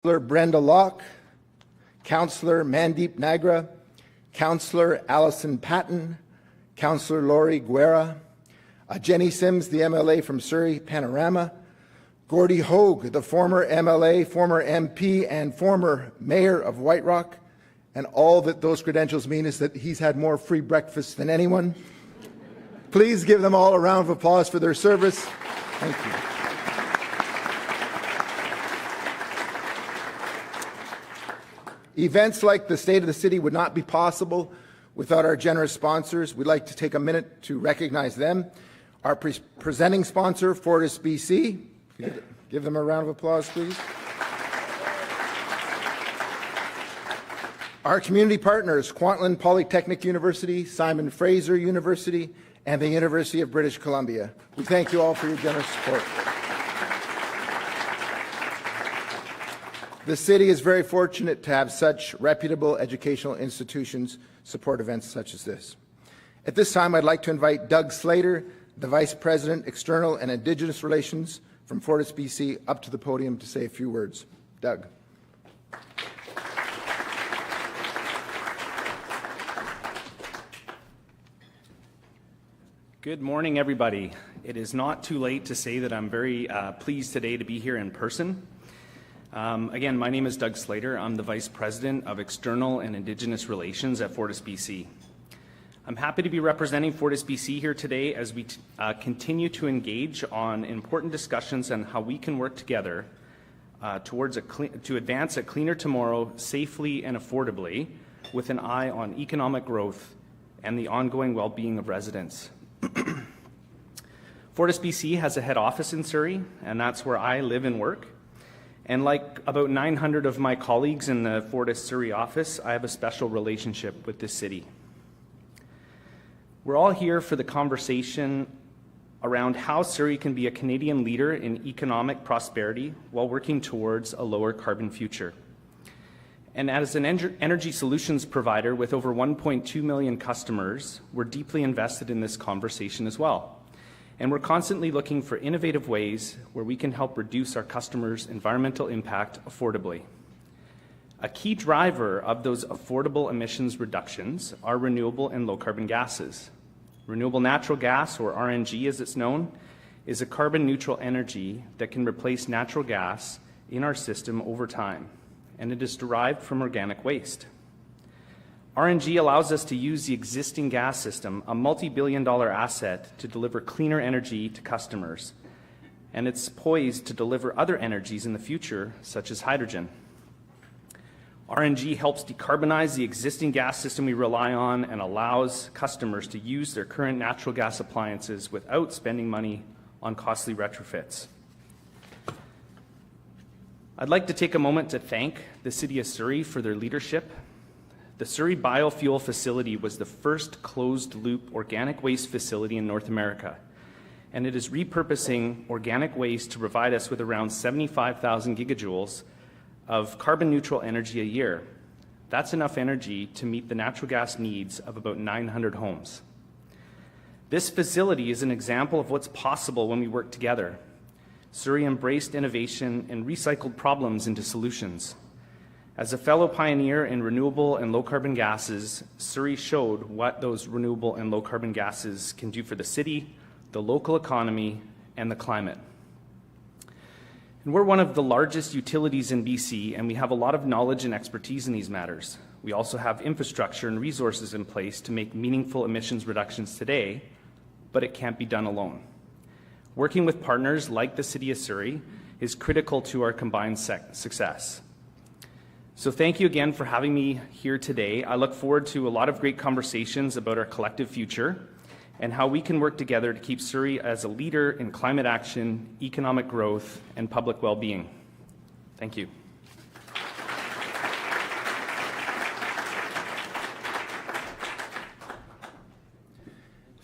Councillor Brenda Locke, Councillor Mandeep Nagra, Councillor Alison Patton, Councillor Laurie Guerra, Jenny Sims, the MLA from Surrey Panorama, Gordie Hogue, the former MLA, former MP, and former Mayor of White Rock, and all that those credentials mean is that he's had more free breakfast than anyone. Please give them all a round of applause for their service. Thank you. Events like the State of the City would not be possible without our generous sponsors. We'd like to take a minute to recognize them. Our presenting sponsor, Fortis BC. Give them a round of applause, please. Our community partners, Kwantlen Polytechnic University, Simon Fraser University, and the University of British Columbia. We thank you all for your generous support. The city is very fortunate to have such reputable educational institutions support events such as this. At this time, I'd like to invite Doug Slater, the Vice President, External and Indigenous Relations from Fortis BC, up to the podium to say a few words. Doug. Good morning, everybody. It is not too late to say that I'm very pleased today to be here in person. Again, my name is Doug Slater. I'm the Vice President of External and Indigenous Relations at Fortis BC. I'm happy to be representing Fortis BC here today as we continue to engage on important discussions on how we can work together to advance a cleaner tomorrow safely and affordably with an eye on economic growth and the ongoing well-being of residents. Fortis BC has a head office in Surrey, and that's where I live and work. And like about 900 of my colleagues in the Fortis Surrey office, I have a special relationship with this city. We're all here for the conversation around how Surrey can be a Canadian leader in economic prosperity while working towards a lower carbon future. And as an energy solutions provider with over 1.2 million customers, we're deeply invested in this conversation as well. And we're constantly looking for innovative ways where we can help reduce our customers' environmental impact affordably. A key driver of those affordable emissions reductions are renewable and low-carbon gases. Renewable natural gas, or RNG as it's known, is a carbon-neutral energy that can replace natural gas in our system over time, and it is derived from organic waste. RNG allows us to use the existing gas system, a multi-billion-dollar asset, to deliver cleaner energy to customers, and it's poised to deliver other energies in the future, such as hydrogen. RNG helps decarbonize the existing gas system we rely on and allows customers to use their current natural gas appliances without spending money on costly retrofits. I'd like to take a moment to thank the City of Surrey for their leadership. The Surrey Biofuel Facility was the first closed-loop organic waste facility in North America, and it is repurposing organic waste to provide us with around 75,000 gigajoules of carbon-neutral energy a year. That's enough energy to meet the natural gas needs of about 900 homes. This facility is an example of what's possible when we work together. Surrey embraced innovation and recycled problems into solutions. As a fellow pioneer in renewable and low-carbon gases, Surrey showed what those renewable and low-carbon gases can do for the city, the local economy, and the climate. And we're one of the largest utilities in BC, and we have a lot of knowledge and expertise in these matters. We also have infrastructure and resources in place to make meaningful emissions reductions today, but it can't be done alone. Working with partners like the City of Surrey is critical to our combined success. So thank you again for having me here today. I look forward to a lot of great conversations about our collective future and how we can work together to keep Surrey as a leader in climate action, economic growth, and public well-being. Thank you.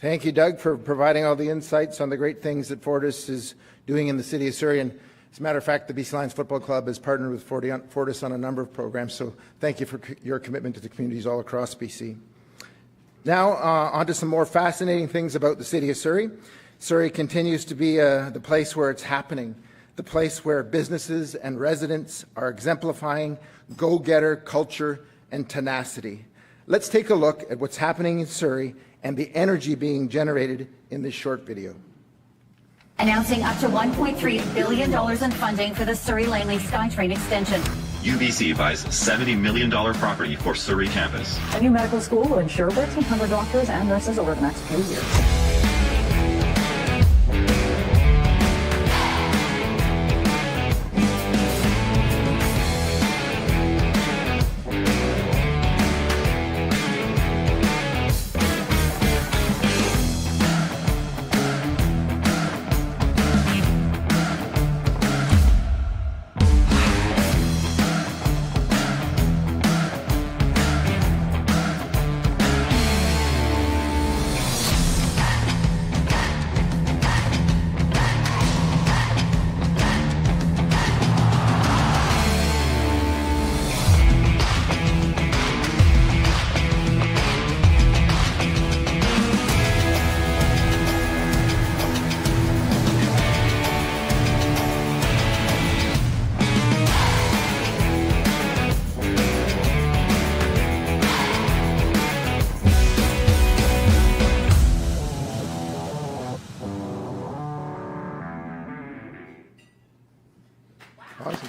Thank you, Doug, for providing all the insights on the great things that Fortis is doing in the City of Surrey. And as a matter of fact, the BC Lions Football Club has partnered with Fortis on a number of programs, so thank you for your commitment to the communities all across BC. Now, on to some more fascinating things about the City of Surrey. Surrey continues to be the place where it's happening. the place where businesses and residents are exemplifying go-getter culture and tenacity. Let's take a look at what's happening in Surrey and the energy being generated in this short video. Announcing up to $1.3 billion in funding for the Surrey Langley SkyTrain extension. UBC buys $70 million property for Surrey campus. A new medical school will ensure 1,300 doctors and nurses over the next few years. Awesome.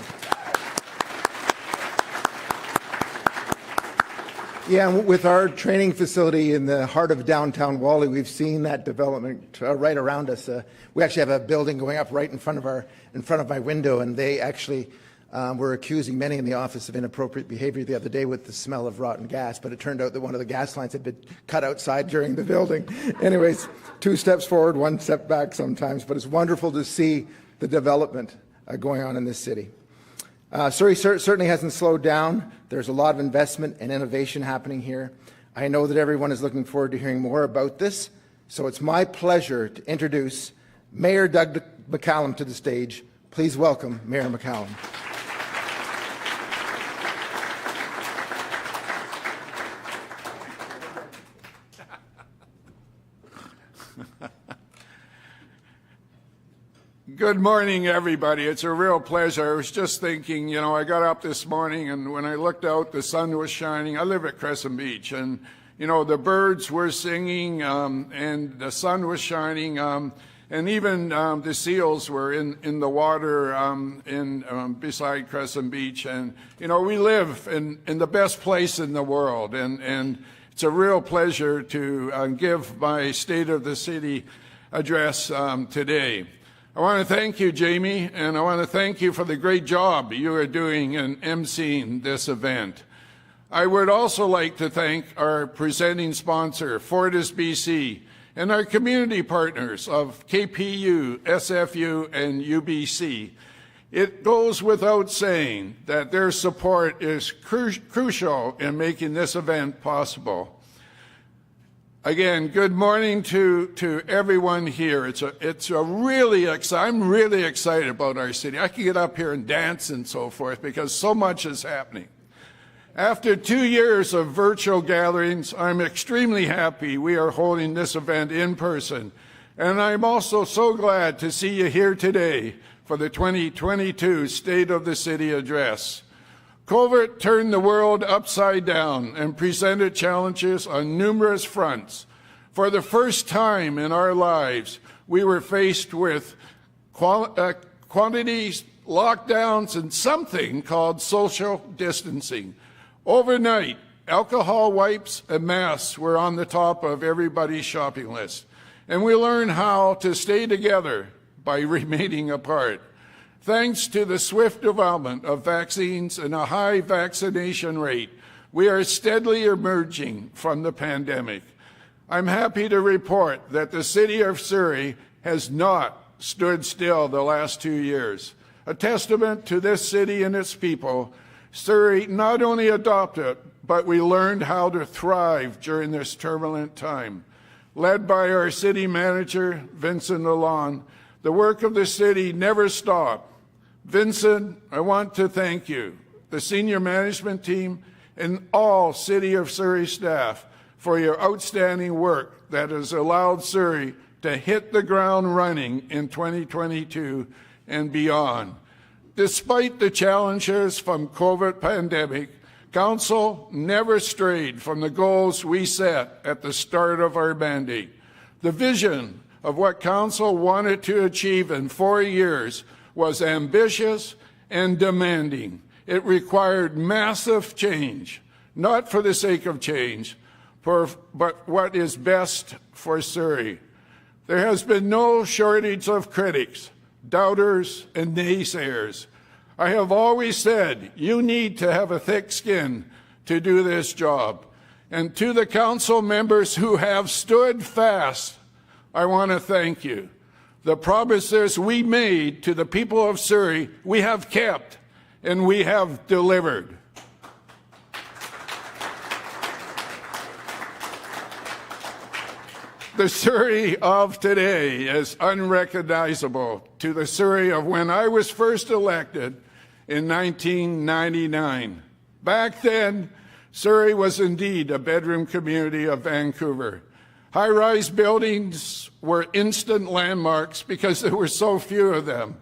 Yeah, and with our training facility in the heart of downtown Wally, we've seen that development right around us. We actually have a building going up right in front of my window, and they actually were accusing many in the office of inappropriate behavior the other day with the smell of rotten gas, but it turned out that one of the gas lines had been cut outside during the building. Anyways, 2 steps forward, 1 step back sometimes, but it's wonderful to see the development going on in this city. Surrey certainly hasn't slowed down. There's a lot of investment and innovation happening here. I know that everyone is looking forward to hearing more about this, so it's my pleasure to introduce Mayor Doug McCallum to the stage. Please welcome Mayor McCallum. Good morning, everybody. It's a real pleasure. I was just thinking, I got up this morning and when I looked out, the sun was shining. I live at Crescent Beach and, the birds were singing and the sun was shining and even the seals were in the water beside Crescent Beach. And, we live in the best place in the world and it's a real pleasure to give my State of the City address today. I want to thank you, Jamie, and I want to thank you for the great job you are doing in emceeing this event. I would also like to thank our presenting sponsor, Fortis BC, and our community partners of KPU, SFU, and UBC. It goes without saying that their support is crucial in making this event possible. Again, good morning to everyone here. I'm really excited about our city. I can get up here and dance and so forth because so much is happening. After 2 years of virtual gatherings, I'm extremely happy we are holding this event in person. And I'm also so glad to see you here today for the 2022 State of the City Address. COVID turned the world upside down and presented challenges on numerous fronts. For the first time in our lives, we were faced with quantities, lockdowns, and something called social distancing. Overnight, alcohol wipes and masks were on the top of everybody's shopping list. And we learned how to stay together by remaining apart. Thanks to the swift development of vaccines and a high vaccination rate, we are steadily emerging from the pandemic. I'm happy to report that the City of Surrey has not stood still the last 2 years. A testament to this city and its people, Surrey not only adopted, but we learned how to thrive during this turbulent time. Led by our city manager, Vincent Lalonde, the work of the city never stopped. Vincent, I want to thank you, the senior management team, and all City of Surrey staff for your outstanding work that has allowed Surrey to hit the ground running in 2022 and beyond. Despite the challenges from COVID pandemic, Council never strayed from the goals we set at the start of our mandate. The vision of what Council wanted to achieve in 4 years was ambitious and demanding. It required massive change, not for the sake of change, but what is best for Surrey. There has been no shortage of critics, doubters, and naysayers. I have always said you need to have a thick skin to do this job. And to the Council members who have stood fast, I want to thank you. The promises we made to the people of Surrey, we have kept and we have delivered. The Surrey of today is unrecognizable to the Surrey of when I was first elected in 1999. Back then, Surrey was indeed a bedroom community of Vancouver. High-rise buildings were instant landmarks because there were so few of them.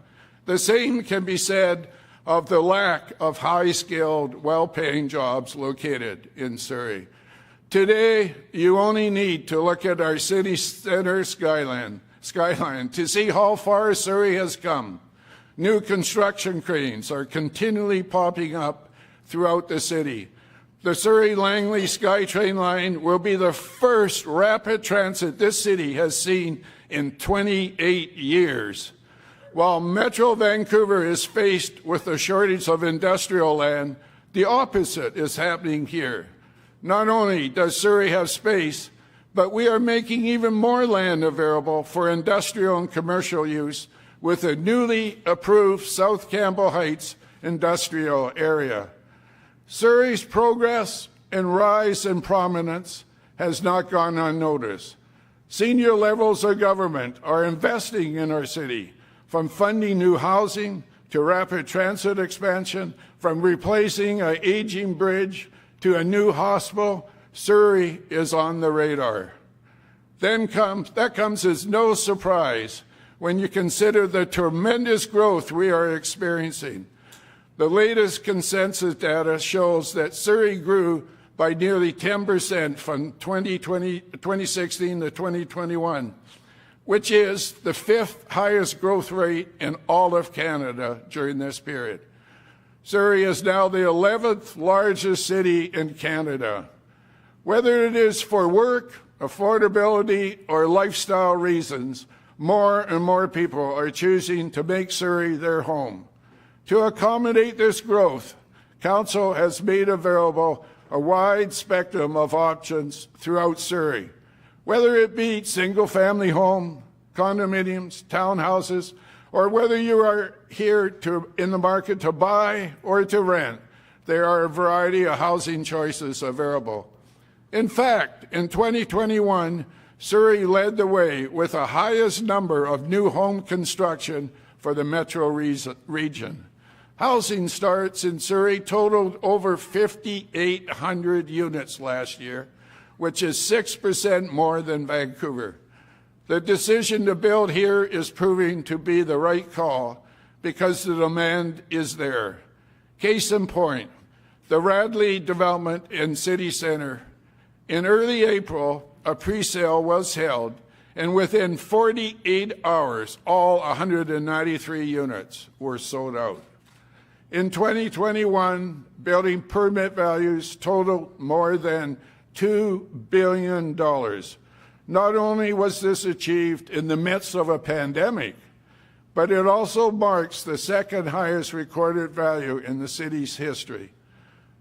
The same can be said of the lack of high-skilled, well-paying jobs located in Surrey. Today, you only need to look at our city center skyline to see how far Surrey has come. New construction cranes are continually popping up throughout the city. The Surrey-Langley SkyTrain line will be the first rapid transit this city has seen in 28 years. While Metro Vancouver is faced with a shortage of industrial land, the opposite is happening here. Not only does Surrey have space, but we are making even more land available for industrial and commercial use with a newly approved South Campbell Heights industrial area. Surrey's progress and rise in prominence has not gone unnoticed. Senior levels of government are investing in our city, from funding new housing to rapid transit expansion, from replacing an aging bridge to a new hospital. Surrey is on the radar. That comes as no surprise when you consider the tremendous growth we are experiencing. The latest consensus data shows that Surrey grew by nearly 10% from 2016 to 2021, which is the fifth highest growth rate in all of Canada during this period. Surrey is now the 11th largest city in Canada. Whether it is for work, affordability, or lifestyle reasons, more and more people are choosing to make Surrey their home. To accommodate this growth, Council has made available a wide spectrum of options throughout Surrey, whether it be single-family home, condominiums, townhouses, or whether you are here in the market to buy or to rent. There are a variety of housing choices available. In fact, in 2021, Surrey led the way with the highest number of new home construction for the metro region. Housing starts in Surrey totaled over 5,800 units last year, which is 6% more than Vancouver. The decision to build here is proving to be the right call because the demand is there. Case in point, the Radley development in City Centre. In early April, a pre-sale was held, and within 48 hours, all 193 units were sold out. In 2021, building permit values totaled more than $2 billion. Not only was this achieved in the midst of a pandemic, but it also marks the second highest recorded value in the city's history.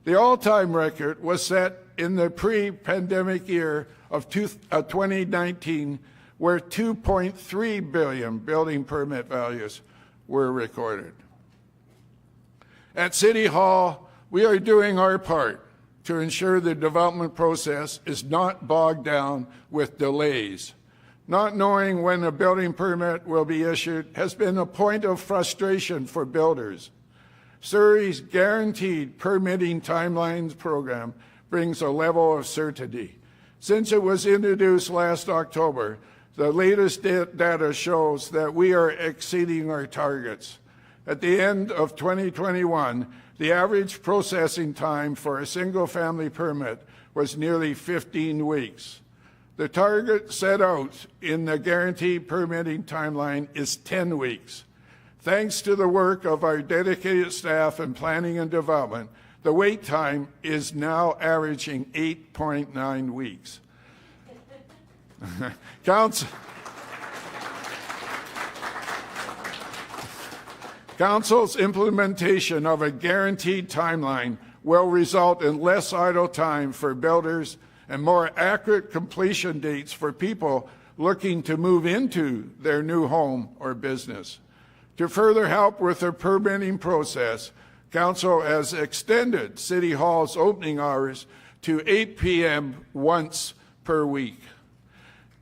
The all-time record was set in the pre-pandemic year of 2019, where $2.3 billion building permit values were recorded. At City Hall, we are doing our part to ensure the development process is not bogged down with delays. Not knowing when a building permit will be issued has been a point of frustration for builders. Surrey's guaranteed permitting timelines program brings a level of certainty. Since it was introduced last October, The latest data shows that we are exceeding our targets. At the end of 2021, the average processing time for a single-family permit was nearly 15 weeks. The target set out in the guaranteed permitting timeline is 10 weeks. Thanks to the work of our dedicated staff in planning and development, the wait time is now averaging 8.9 weeks. Council's implementation of a guaranteed timeline will result in less idle time for builders and more accurate completion dates for people looking to move into their new home or business. To further help with the permitting process, Council has extended City Hall's opening hours to 8 p.m. once per week.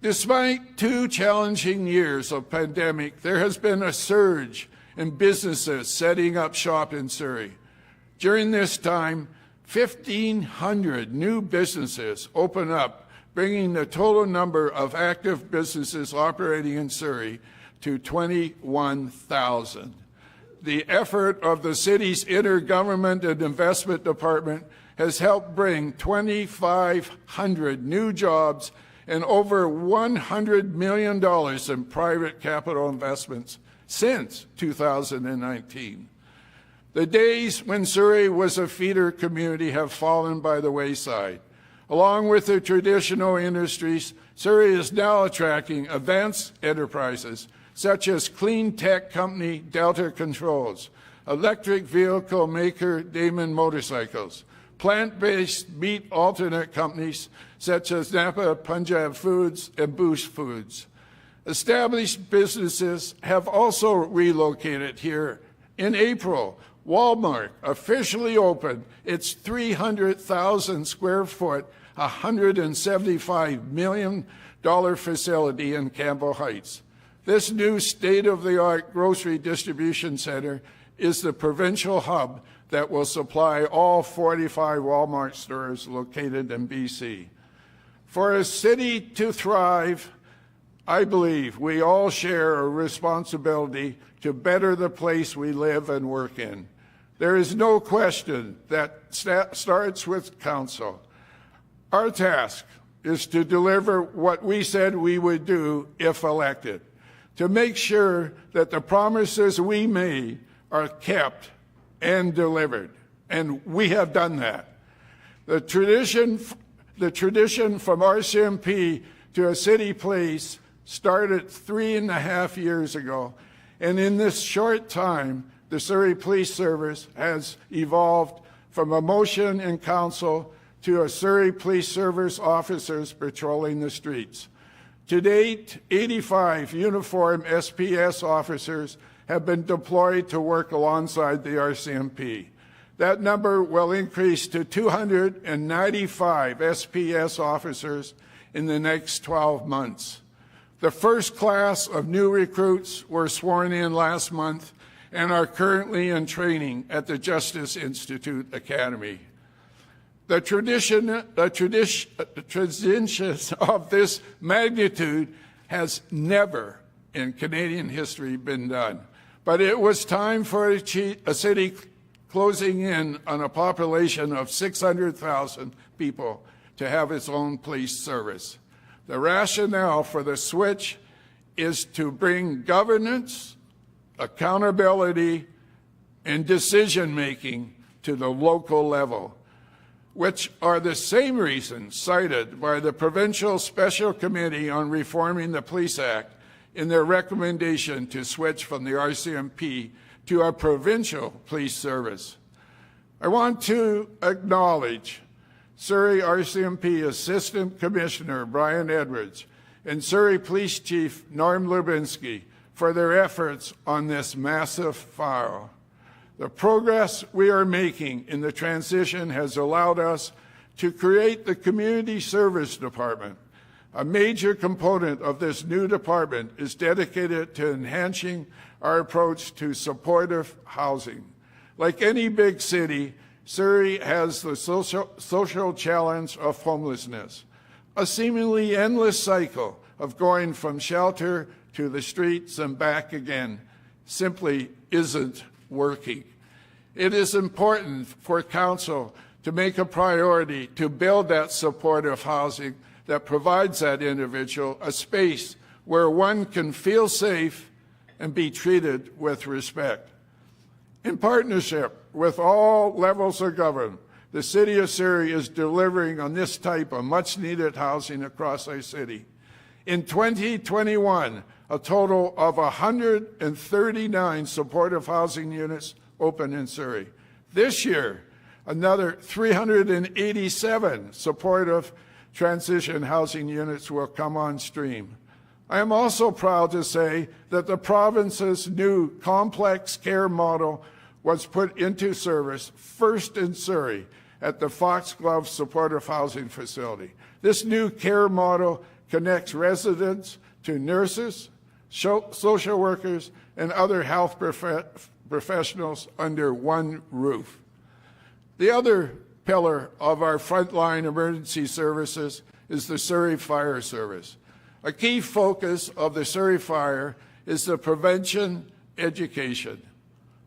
Despite 2 challenging years of pandemic, there has been a surge in businesses setting up shop in Surrey. During this time, 1,500 new businesses opened up, bringing the total number of active businesses operating in Surrey to 21,000. The effort of the city's Intergovernment and Investment Department has helped bring 2,500 new jobs and over $100 million in private capital investments since 2019. The days when Surrey was a feeder community have fallen by the wayside. Along with the traditional industries, Surrey is now attracting advanced enterprises such as clean tech company Delta Controls, electric vehicle maker Damon Motorcycles, plant-based meat alternate companies such as Napa Punjab Foods and Boost Foods. Established businesses have also relocated here. In April, Walmart officially opened its 300,000 square foot, $175 million facility in Campbell Heights. This new state-of-the-art grocery distribution center is the provincial hub that will supply all 45 Walmart stores located in BC. For a city to thrive, I believe we all share a responsibility to better the place we live and work in. There is no question that starts with Council. Our task is to deliver what we said we would do if elected, to make sure that the promises we made are kept and delivered, and we have done that. The tradition from RCMP to a city police started 3.5 years ago, and in this short time, the Surrey Police Service has evolved from a motion in Council to a Surrey Police Service officers patrolling the streets. To date, 85 uniformed SPS officers have been deployed to work alongside the RCMP. That number will increase to 295 SPS officers in the next 12 months. The first class of new recruits were sworn in last month and are currently in training at the Justice Institute Academy. The transition of this magnitude has never in Canadian history been done. But it was time for a city closing in on a population of 600,000 people to have its own police service. The rationale for the switch is to bring governance, accountability, and decision-making to the local level, which are the same reasons cited by the Provincial Special Committee on Reforming the Police Act in their recommendation to switch from the RCMP to a provincial police service. I want to acknowledge Surrey RCMP Assistant Commissioner Brian Edwards and Surrey Police Chief Norm Lubinsky for their efforts on this massive file. The progress we are making in the transition has allowed us to create the Community Service Department. A major component of this new department is dedicated to enhancing our approach to supportive housing. Like any big city, Surrey has the social challenge of homelessness, a seemingly endless cycle of going from shelter to the streets and back again simply isn't working. It is important for Council to make a priority to build that supportive housing that provides that individual a space where one can feel safe and be treated with respect. In partnership with all levels of government, the City of Surrey is delivering on this type of much-needed housing across our city. In 2021, a total of 139 supportive housing units opened in Surrey. This year, another 387 supportive transition housing units will come on stream. I am also proud to say that the province's new complex care model was put into service first in Surrey at the Foxglove Supportive Housing Facility. This new care model connects residents to nurses, social workers, and other health professionals under one roof. The other pillar of our frontline emergency services is the Surrey Fire Service. A key focus of the Surrey Fire is the prevention education.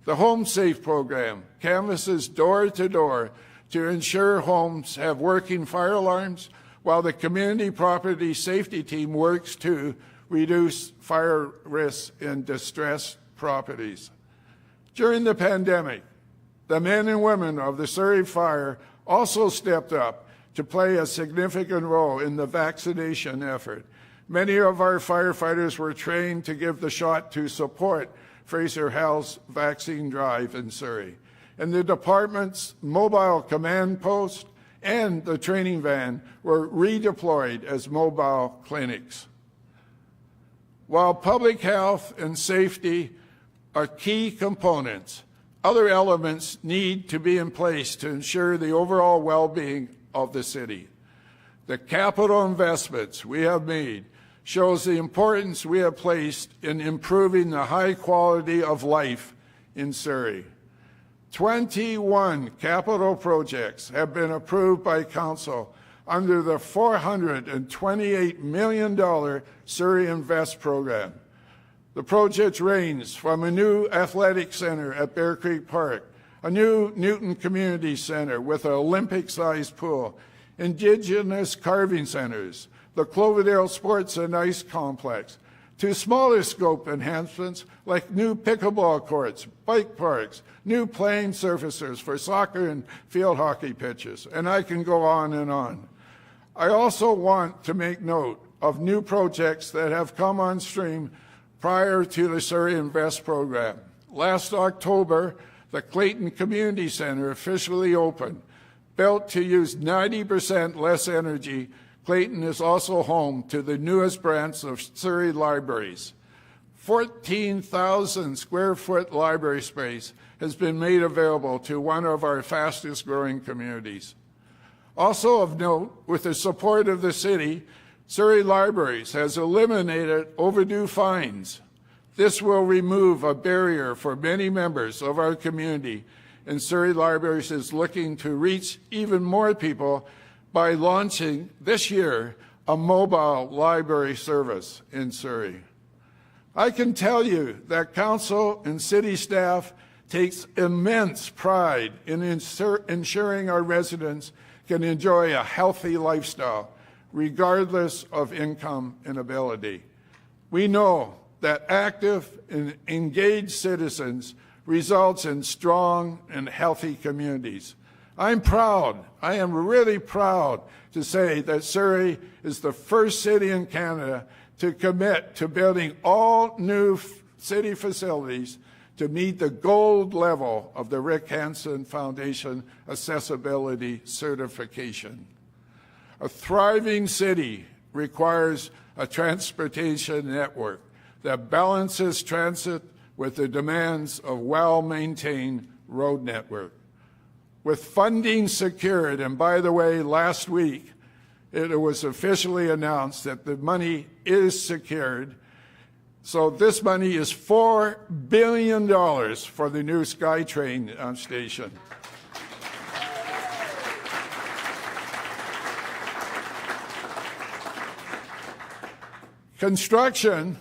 The Home Safe program canvasses door to door to ensure homes have working fire alarms, while the community property safety team works to reduce fire risks in distressed properties. During the pandemic, the men and women of the Surrey Fire also stepped up to play a significant role in the vaccination effort. Many of our firefighters were trained to give the shot to support Fraser Hell's vaccine drive in Surrey. And the department's mobile command post and the training van were redeployed as mobile clinics. While public health and safety are key components, other elements need to be in place to ensure the overall well-being of the city. The capital investments we have made shows the importance we have placed in improving the high quality of life in Surrey. 21 capital projects have been approved by Council under the $428 million Surrey Invest program. The projects range from a new athletic center at Bear Creek Park, a new Newton Community Center with an Olympic-sized pool, Indigenous carving centers, the Cloverdale Sports and Ice Complex, to smaller scope enhancements like new pickleball courts, bike parks, new playing surfaces for soccer and field hockey pitches, and I can go on and on. I also want to make note of new projects that have come on stream prior to the Surrey Invest program. Last October, the Clayton Community Center officially opened. Built to use 90% less energy, Clayton is also home to the newest branch of Surrey Libraries. 14,000 square foot library space has been made available to one of our fastest growing communities. Also of note, with the support of the city, Surrey Libraries has eliminated overdue fines. This will remove a barrier for many members of our community, and Surrey Libraries is looking to reach even more people by launching this year a mobile library service in Surrey. I can tell you that Council and City staff takes immense pride in ensuring our residents can enjoy a healthy lifestyle, regardless of income and ability. We know that active and engaged citizens results in strong and healthy communities. I'm proud, I am really proud to say that Surrey is the first city in Canada to commit to building all new city facilities to meet the gold level of the Rick Hansen Foundation Accessibility Certification. A thriving city requires a transportation network that balances transit with the demands of well-maintained road network. With funding secured, and by the way, last week it was officially announced that the money is secured. So this money is $4 billion for the new SkyTrain station. Construction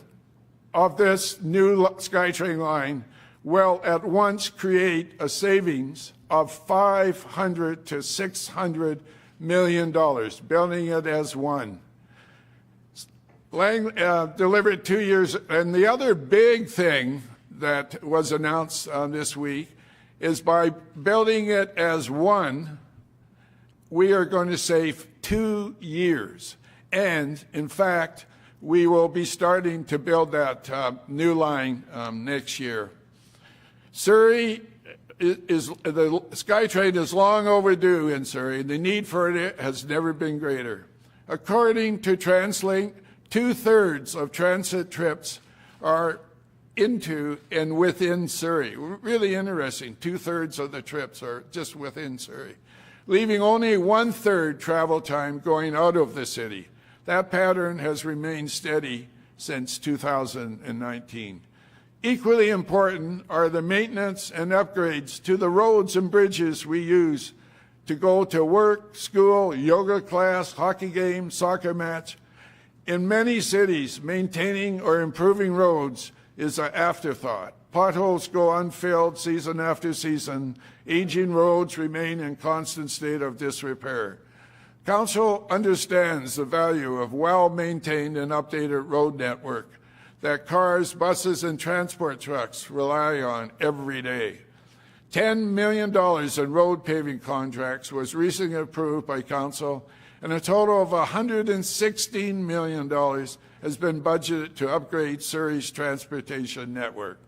of this new SkyTrain line will at once create a savings of $500 to $600 million, building it as one. Delivered 2 years, and the other big thing that was announced this week is by building it as one, we are going to save 2 years. And in fact, we will be starting to build that new line next year. Surrey the SkyTrain is long overdue in Surrey. The need for it has never been greater. According to TransLink, 2/3 of transit trips are into and within Surrey. Really interesting. 2/3 of the trips are just within Surrey, leaving only 1/3 travel time going out of the city. That pattern has remained steady since 2019. Equally important are the maintenance and upgrades to the roads and bridges we use to go to work, school, yoga class, hockey game, soccer match. In many cities, maintaining or improving roads is an afterthought. Potholes go unfilled season after season. Aging roads remain in constant state of disrepair. Council understands the value of well-maintained and updated road network that cars, buses, and transport trucks rely on every day. $10 million in road paving contracts was recently approved by Council, and a total of $116 million has been budgeted to upgrade Surrey's transportation network.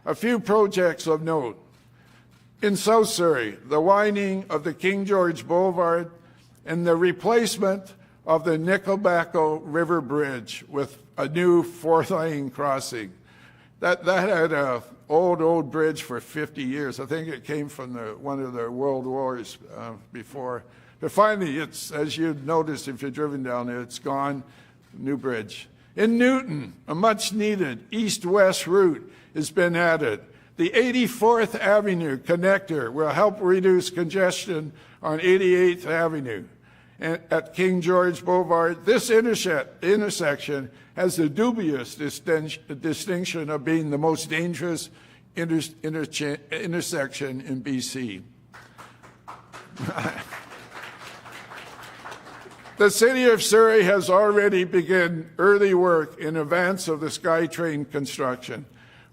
A few projects of note. In South Surrey, the widening of the King George Boulevard and the replacement of the Nickelbacco River Bridge with a new 4-lane crossing. That had an old bridge for 50 years. I think it came from one of the world wars before. But finally, it's, as you've noticed if you've driven down there, it's gone, new bridge. In Newton, a much-needed east-west route has been added. The 84th Avenue connector will help reduce congestion on 88th Avenue. And at King George Boulevard, this intersection has the dubious distinction of being the most dangerous intersection in BC. The City of Surrey has already begun early work in advance of the SkyTrain construction.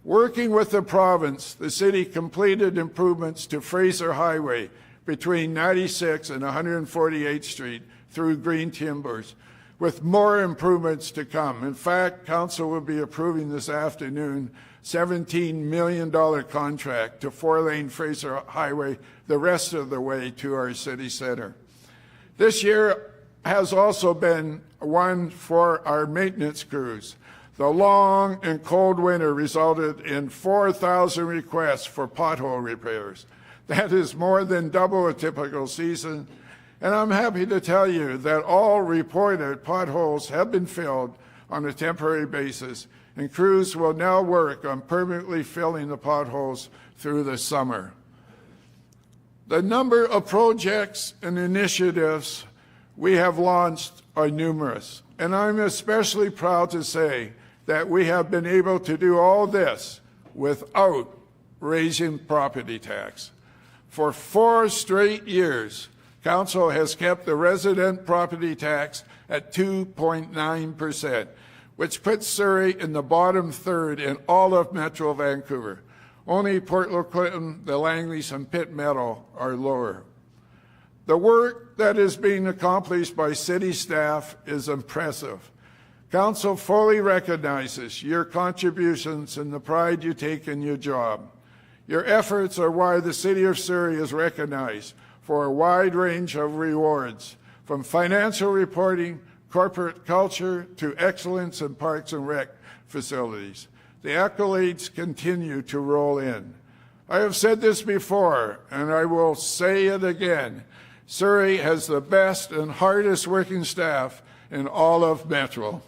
Working with the province, the city completed improvements to Fraser Highway between 96 and 148th Street through Green Timbers, with more improvements to come. In fact, Council will be approving this afternoon $17 million contract to 4-lane Fraser Highway the rest of the way to our city centre. This year has also been one for our maintenance crews. The long and cold winter resulted in 4,000 requests for pothole repairs. That is more than double a typical season, and I'm happy to tell you that all reported potholes have been filled on a temporary basis, and crews will now work on permanently filling the potholes through the summer. The number of projects and initiatives we have launched are numerous, and I'm especially proud to say that we have been able to do all this without raising property tax. For 4 straight years, Council has kept the resident property tax at 2.9%, which puts Surrey in the bottom third in all of Metro Vancouver. Only Port Clinton, the Langleys, and Pitt Meadow are lower. The work that is being accomplished by city staff is impressive. Council fully recognizes your contributions and the pride you take in your job. Your efforts are why the City of Surrey is recognized for a wide range of rewards, from financial reporting, corporate culture, to excellence in parks and rec facilities. The accolades continue to roll in. I have said this before, and I will say it again. Surrey has the best and hardest working staff in all of Metro.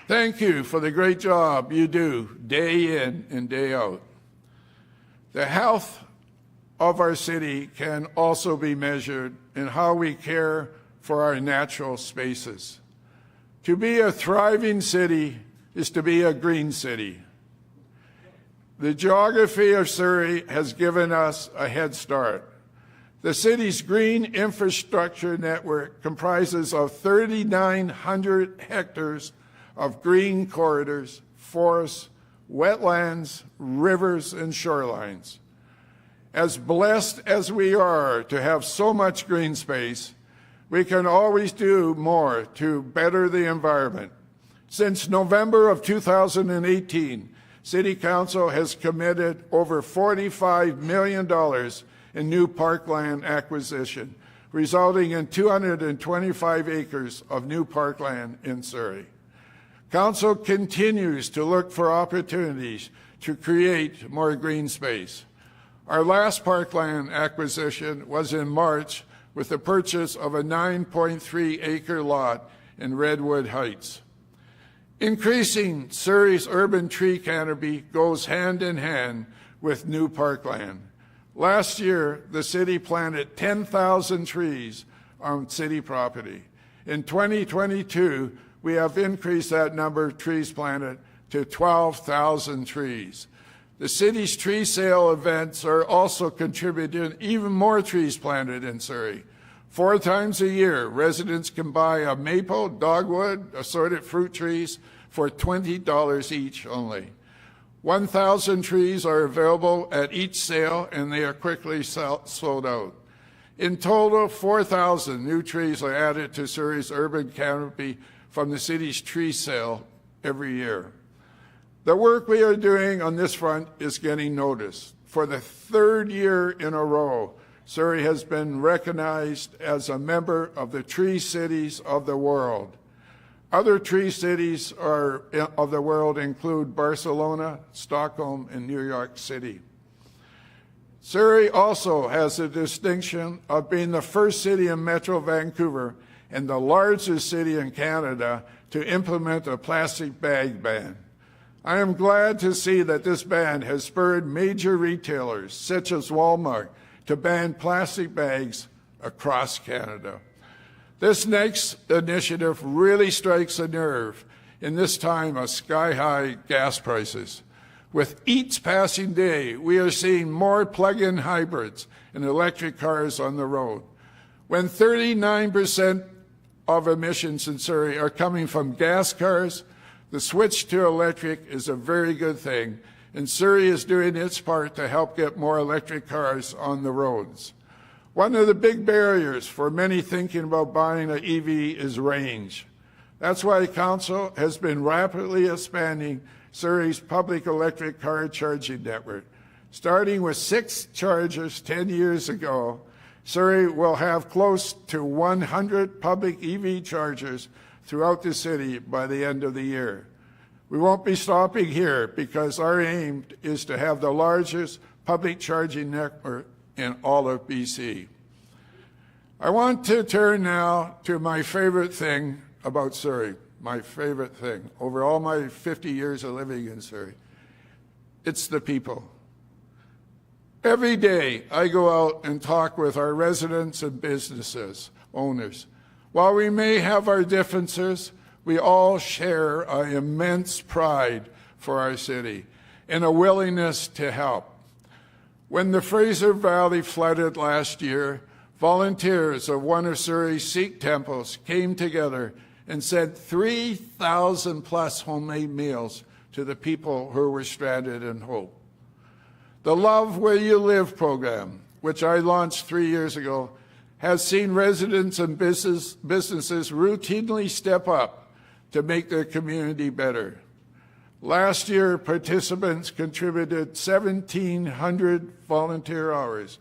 Thank you for the great job you do day in and day out. The health of our city can also be measured in how we care for our natural spaces. To be a thriving city is to be a green city. The geography of Surrey has given us a head start. The city's green infrastructure network comprises of 3,900 hectares of green corridors, forests, wetlands, rivers, and shorelines. As blessed as we are to have so much green space, we can always do more to better the environment. Since November of 2018, City Council has committed over $45 million in new parkland acquisition, resulting in 225 acres of new parkland in Surrey. Council continues to look for opportunities to create more green space. Our last parkland acquisition was in March with the purchase of a 9.3-acre lot in Redwood Heights. Increasing Surrey's urban tree canopy goes hand in hand with new parkland. Last year, the city planted 10,000 trees on city property. In 2022, we have increased that number of trees planted to 12,000 trees. The city's tree sale events are also contributing even more trees planted in Surrey. 4 times a year, residents can buy a maple, dogwood, assorted fruit trees for $20 each only. 1,000 trees are available at each sale, and they are quickly sold out. In total, 4,000 new trees are added to Surrey's urban canopy from the city's tree sale every year. The work we are doing on this front is getting noticed. For the 3rd year in a row, Surrey has been recognized as a member of the Tree Cities of the World. Other tree cities of the world include Barcelona, Stockholm, and New York City. Surrey also has the distinction of being the first city in Metro Vancouver and the largest city in Canada to implement a plastic bag ban. I am glad to see that this ban has spurred major retailers, such as Walmart, to ban plastic bags across Canada. This next initiative really strikes a nerve in this time of sky-high gas prices. With each passing day, we are seeing more plug-in hybrids and electric cars on the road. When 39% of emissions in Surrey are coming from gas cars, the switch to electric is a very good thing, and Surrey is doing its part to help get more electric cars on the roads. One of the big barriers for many thinking about buying an EV is range. That's why Council has been rapidly expanding Surrey's public electric car charging network. Starting with 6 chargers 10 years ago, Surrey will have close to 100 public EV chargers throughout the city by the end of the year. We won't be stopping here because our aim is to have the largest public charging network in all of BC. I want to turn now to my favorite thing about Surrey, my favorite thing over all my 50 years of living in Surrey. It's the people. Every day I go out and talk with our residents and businesses, owners. While we may have our differences, we all share an immense pride for our city and a willingness to help. When the Fraser Valley flooded last year, volunteers of one of Surrey's Sikh temples came together and sent 3,000 plus homemade meals to the people who were stranded in Hope. The Love Where You Live program, which I launched 3 years ago, has seen residents and businesses routinely step up to make their community better. Last year, participants contributed 1,700 volunteer hours,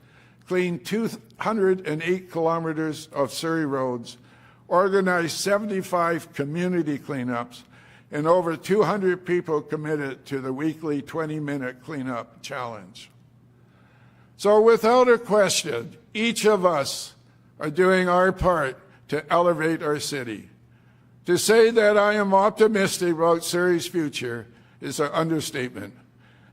cleaned 208 kilometers of Surrey roads, organized 75 community cleanups, and over 200 people committed to the weekly 20-minute cleanup challenge. So without a question, each of us are doing our part to elevate our city. To say that I am optimistic about Surrey's future is an understatement.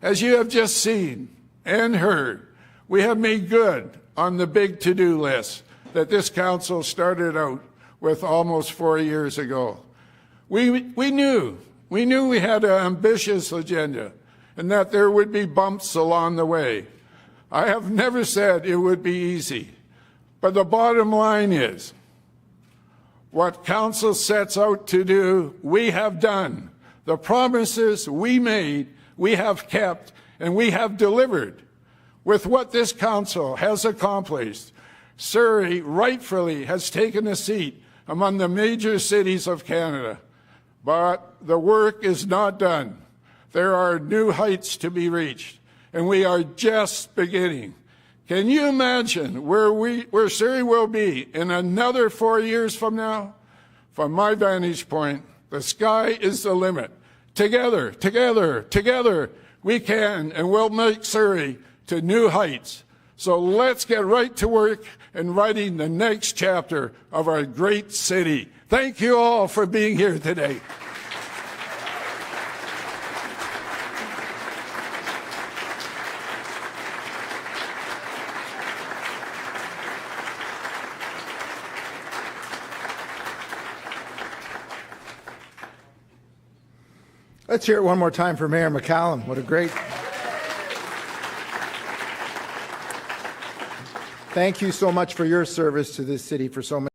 As you have just seen and heard, We have made good on the big to-do list that this council started out with almost 4 years ago. We knew we had an ambitious agenda and that there would be bumps along the way. I have never said it would be easy, but the bottom line is what council sets out to do, we have done. The promises we made, we have kept, and we have delivered. With what this council has accomplished, Surrey rightfully has taken a seat among the major cities of Canada. But the work is not done. There are new heights to be reached, and we are just beginning. Can you imagine where Surrey will be in another 4 years from now? From my vantage point, the sky is the limit. Together, we can and will make Surrey to new heights. So let's get right to work in writing the next chapter of our great city. Thank you all for being here today. Let's hear it one more time for Mayor McCallum. What a great... Thank you so much for your service to this city for so many